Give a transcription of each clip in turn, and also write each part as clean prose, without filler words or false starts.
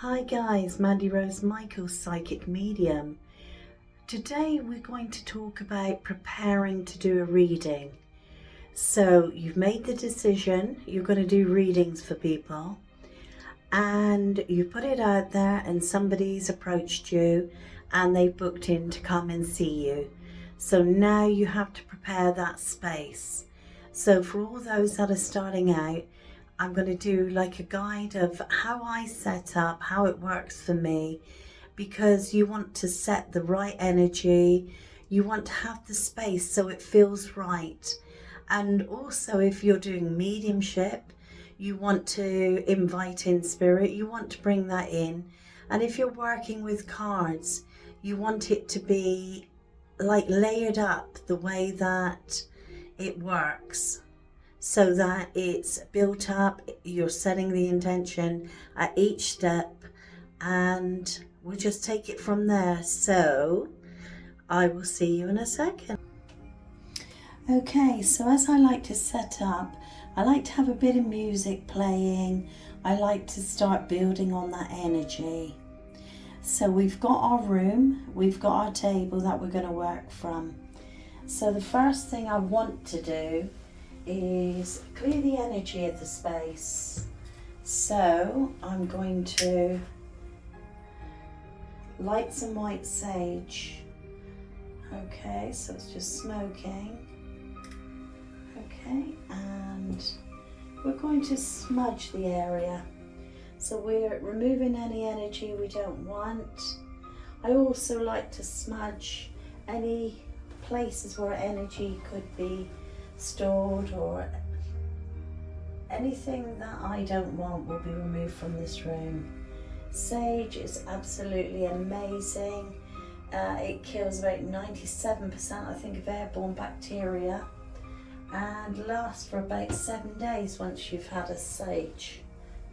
Hi guys, Mandy Rose Michael, Psychic Medium. Today we're going to talk about preparing to do a reading. So you've made the decision, you're going to do readings for people, and you put it out there and somebody's approached you and they've booked in to come and see you. So now you have to prepare that space. So for all those that are starting out, I'm going to do like a guide of how I set up, how it works for me, because you want to set the right energy, you want to have the space so it feels right. And also if you're doing mediumship, you want to invite in spirit, you want to bring that in. And if you're working with cards, you want it to be like layered up the way that it works, so that it's built up, you're setting the intention at each step, and we'll just take it from there. So I will see you in a second. Okay, so as I like to set up, I like to have a bit of music playing. I like to start building on that energy. So we've got our room, we've got our table that we're going to work from. So the first thing I want to do is clear the energy of the space. So I'm going to light some white sage. Okay, so it's just smoking. Okay, and we're going to smudge the area. So we're removing any energy we don't want. I also like to smudge any places where energy could be stored, or anything that I don't want will be removed from this room. Sage is absolutely amazing. It kills about 97% I think of airborne bacteria, and lasts for about 7 days once you've had a sage.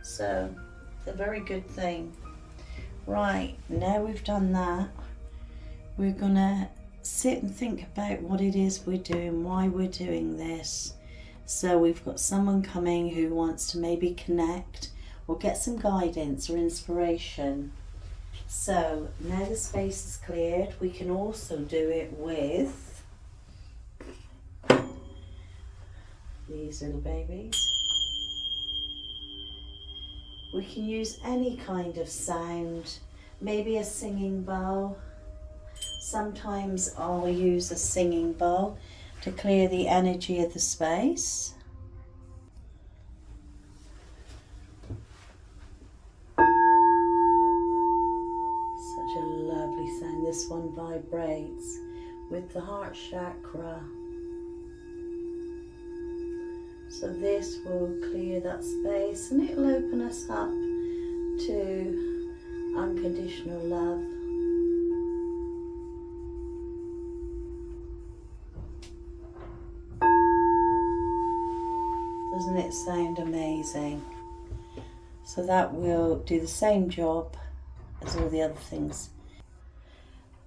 So it's a very good thing. Right, now we've done that, we're gonna sit and think about what it is we're doing, why we're doing this. So we've got someone coming who wants to maybe connect or get some guidance or inspiration. So now the space is cleared, we can also do it with these little babies. We can use any kind of sound, maybe a singing bowl. Sometimes I'll use a singing bowl to clear the energy of the space. Such a lovely sound. This one vibrates with the heart chakra. So this will clear that space and it'll open us up to unconditional love. Doesn't it sound amazing? So that will do the same job as all the other things.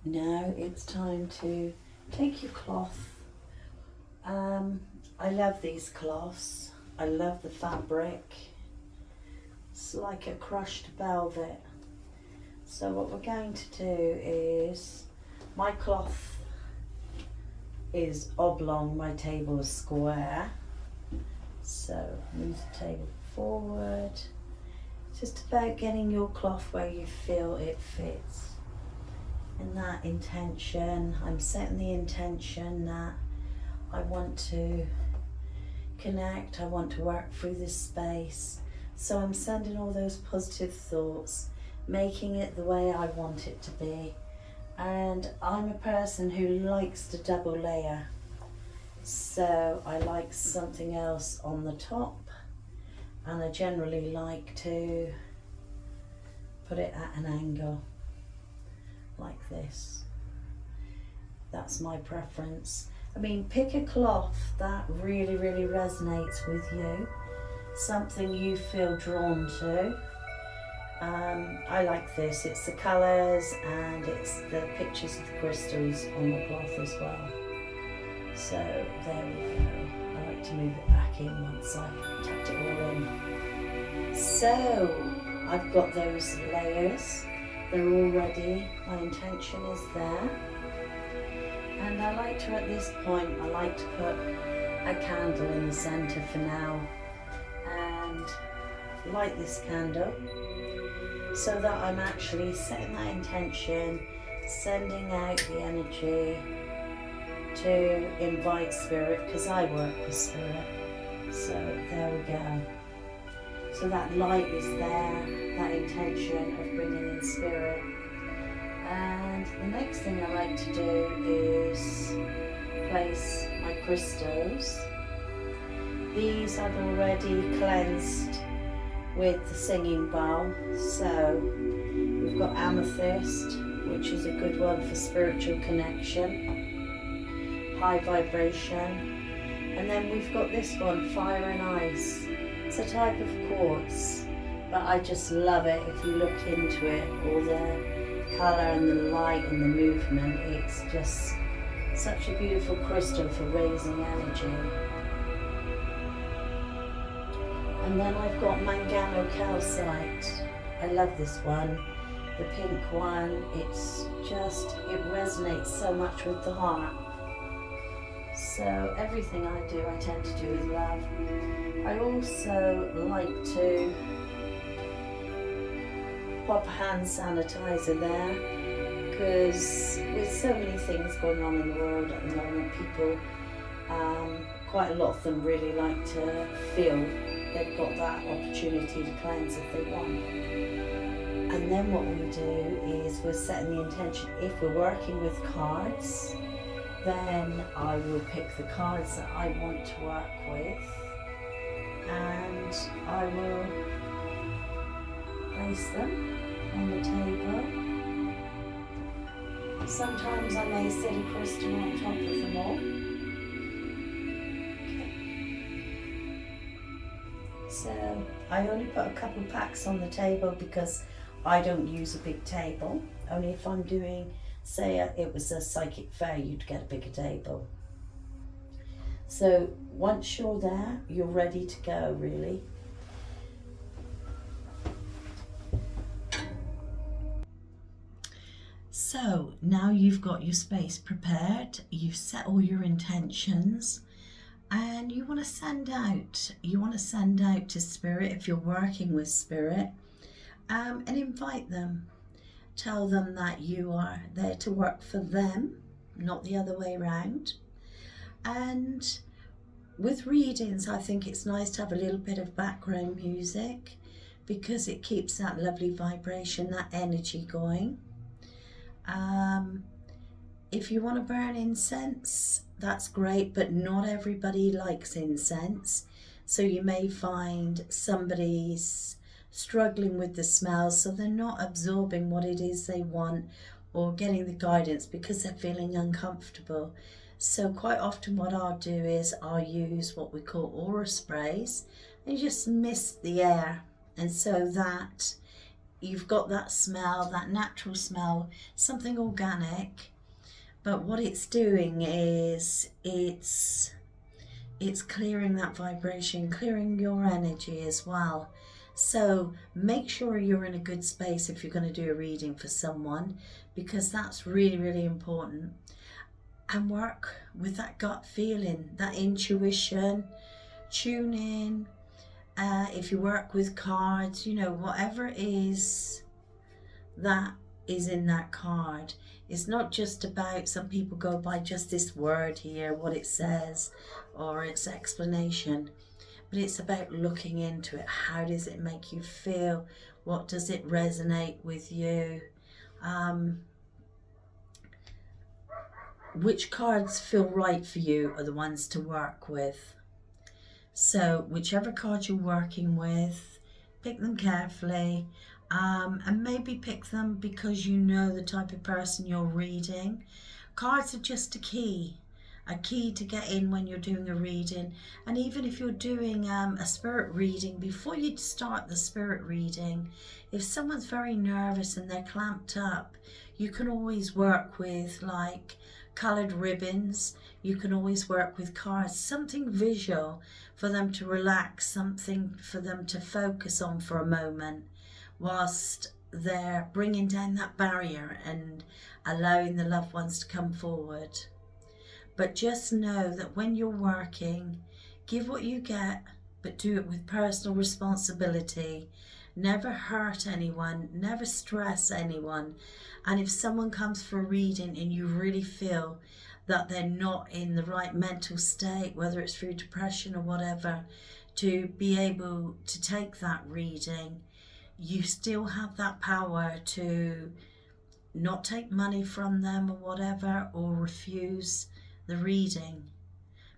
Now it's time to take your cloth. I love these cloths. I love the fabric. It's like a crushed velvet. So what we're going to do is, my cloth is oblong, my table is square. So move the table forward. It's just about getting your cloth where you feel it fits. In that intention, I'm setting the intention that I want to connect, I want to work through this space. So I'm sending all those positive thoughts, making it the way I want it to be. And I'm a person who likes to double layer. So I like something else on the top, and I generally like to put it at an angle like this. That's my preference. I mean, pick a cloth that really resonates with you, something you feel drawn to. I like this, it's the colours and it's the pictures of the crystals on the cloth as well. So there we go. I like to move it back in once I've tucked it all in. So I've got those layers. They're all ready. My intention is there. And I like to, at this point, I like to put a candle in the center for now and light this candle so that I'm actually setting that intention, sending out the energy to invite spirit, because I work with spirit. So there we go. So that light is there, that intention of bringing in spirit. And the next thing I like to do is place my crystals. These I've already cleansed with the singing bowl. So we've got amethyst, which is a good one for spiritual connection, high vibration. And then we've got this one, fire and ice. It's a type of quartz, but I just love it. If you look into it, all the colour and the light and the movement, it's just such a beautiful crystal for raising energy. And then I've got Mangano calcite. I love this one, the pink one. It's just, it resonates so much with the heart. So everything I do, I tend to do with love. I also like to pop a hand sanitizer there, because with so many things going on in the world at the moment, people, quite a lot of them really like to feel they've got that opportunity to cleanse if they want. And then what we do is we're setting the intention. If we're working with cards, then I will pick the cards that I want to work with, and I will place them on the table. Sometimes I may set a crystal on top of them all. Okay. So I only put a couple packs on the table because I don't use a big table. Only if I'm doing, say it was a psychic fair, you'd get a bigger table. So once you're there, you're ready to go, really. So now you've got your space prepared, you've set all your intentions, and you want to send out to spirit, if you're working with spirit, and invite them. Tell them that you are there to work for them, not the other way around. And with readings, I think it's nice to have a little bit of background music, because it keeps that lovely vibration, that energy going. If you want to burn incense, that's great, but not everybody likes incense. So you may find somebody's struggling with the smell, so they're not absorbing what it is they want or getting the guidance because they're feeling uncomfortable. So quite often what I'll do is I'll use what we call aura sprays, and you just mist the air, and so that you've got that smell, that natural smell, something organic. But what it's doing is it's clearing that vibration, clearing your energy as well. So make sure you're in a good space if you're going to do a reading for someone, because that's really, really important. And work with that gut feeling, that intuition, tune in. If you work with cards, whatever it is that is in that card. It's not just about, some people go by just this word here, what it says, or its explanation. But it's about looking into it. How does it make you feel? What does it resonate with you? Which cards feel right for you are the ones to work with. So whichever card you're working with, pick them carefully, and maybe pick them because you know the type of person you're reading. Cards are just a key to get in when you're doing a reading. And even if you're doing a spirit reading, before you start the spirit reading, if someone's very nervous and they're clamped up, you can always work with like coloured ribbons. You can always work with cards, something visual for them to relax, something for them to focus on for a moment whilst they're bringing down that barrier and allowing the loved ones to come forward. But just know that when you're working, give what you get, but do it with personal responsibility. Never hurt anyone, never stress anyone. And if someone comes for a reading and you really feel that they're not in the right mental state, whether it's through depression or whatever, to be able to take that reading, you still have that power to not take money from them or whatever, or refuse the reading.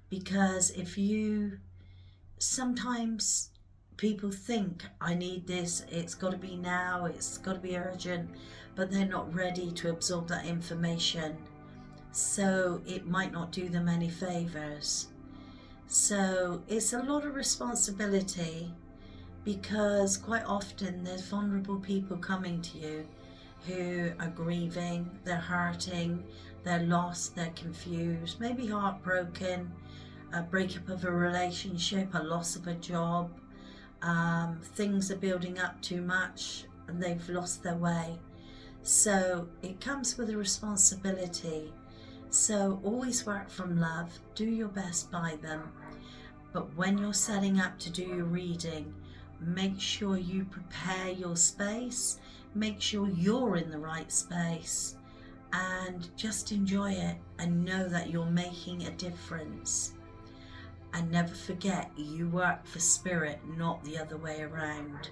Because if you, sometimes people think, I need this, it's got to be now, it's got to be urgent, but they're not ready to absorb that information, so it might not do them any favors. So it's a lot of responsibility, because quite often there's vulnerable people coming to you who are grieving, they're hurting, they're lost, they're confused, maybe heartbroken, a breakup of a relationship, a loss of a job, things are building up too much and they've lost their way. So it comes with a responsibility. So always work from love, do your best by them. But when you're setting up to do your reading, make sure you prepare your space, make sure you're in the right space, and just enjoy it and know that you're making a difference. And never forget, you work for spirit, not the other way around.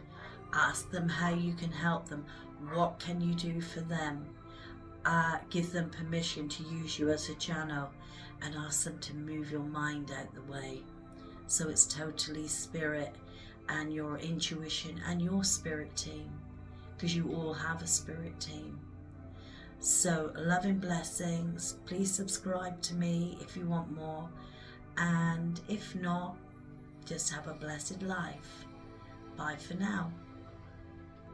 Ask them how you can help them. What can you do for them? Give them permission to use you as a channel, and ask them to move your mind out the way. So it's totally spirit and your intuition and your spirit team, because you all have a spirit team. So love and blessings. Please subscribe to me if you want more, and if not, just have a blessed life. Bye for now.